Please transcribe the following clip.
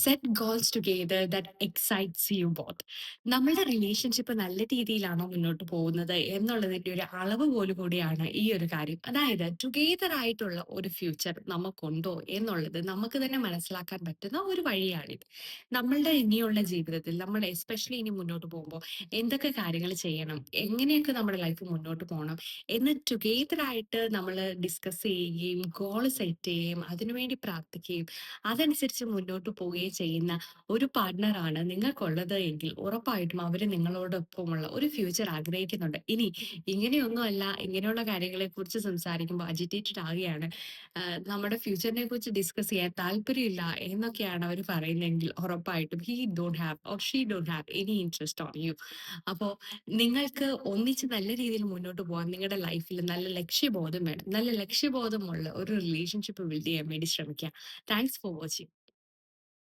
Set goals together that excites you both. നമ്മളുടെ relationship നല്ല രീതിയിലാണോ മുന്നോട്ട് പോകുന്നത് എന്നുള്ളതിന്റെ ഒരു അളവ് പോലും കൂടിയാണ് ഈ ഒരു കാര്യം. അതായത് ടുഗെദർ ആയിട്ടുള്ള ഒരു ഫ്യൂച്ചർ നമുക്കുണ്ടോ എന്നുള്ളത് നമുക്ക് തന്നെ മനസ്സിലാക്കാൻ പറ്റുന്ന ഒരു വഴിയാണിത്. നമ്മളുടെ ഇനിയുള്ള ജീവിതത്തിൽ നമ്മൾ എസ്പെഷ്യലി ഇനി മുന്നോട്ട് പോകുമ്പോൾ എന്തൊക്കെ കാര്യങ്ങൾ ചെയ്യണം, എങ്ങനെയൊക്കെ നമ്മുടെ ലൈഫ് മുന്നോട്ട് പോകണം എന്ന് ടുഗെദർ ആയിട്ട് നമ്മൾ ഡിസ്കസ് ചെയ്യുകയും ഗോൾ സെറ്റ് ചെയ്യുകയും അതിനുവേണ്ടി പ്രാർത്ഥിക്കുകയും അതനുസരിച്ച് മുന്നോട്ട് പോവുകയും ചെയ്യുന്ന ഒരു പാർട്ട്ണറാണ് നിങ്ങൾക്കുള്ളത് എങ്കിൽ ഉറപ്പായിട്ടും അവര് നിങ്ങളോടൊപ്പമുള്ള ഒരു ഫ്യൂച്ചർ ആഗ്രഹിക്കുന്നുണ്ട്. ഇനി ഇങ്ങനെയൊന്നുമല്ല, ഇങ്ങനെയുള്ള കാര്യങ്ങളെ കുറിച്ച് സംസാരിക്കുമ്പോൾ അജിറ്റേറ്റഡ് ആകുകയാണ്, നമ്മുടെ ഫ്യൂച്ചറിനെ കുറിച്ച് ഡിസ്കസ് ചെയ്യാൻ താല്പര്യമില്ല എന്നൊക്കെയാണ് അവർ പറയുന്നതെങ്കിൽ ഉറപ്പായിട്ടും he don't have or she don't have any interest on you. അപ്പോൾ നിങ്ങൾക്ക് ഒന്നിച്ച് നല്ല രീതിയിൽ മുന്നോട്ട് പോകാൻ നിങ്ങളുടെ ലൈഫിൽ നല്ല ലക്ഷ്യബോധം വേണം. നല്ല ലക്ഷ്യബോധമുള്ള ഒരു റിലേഷൻഷിപ്പ് ബിൽഡ് ചെയ്യാൻ വേണ്ടി ശ്രമിക്കുക. Thanks for watching.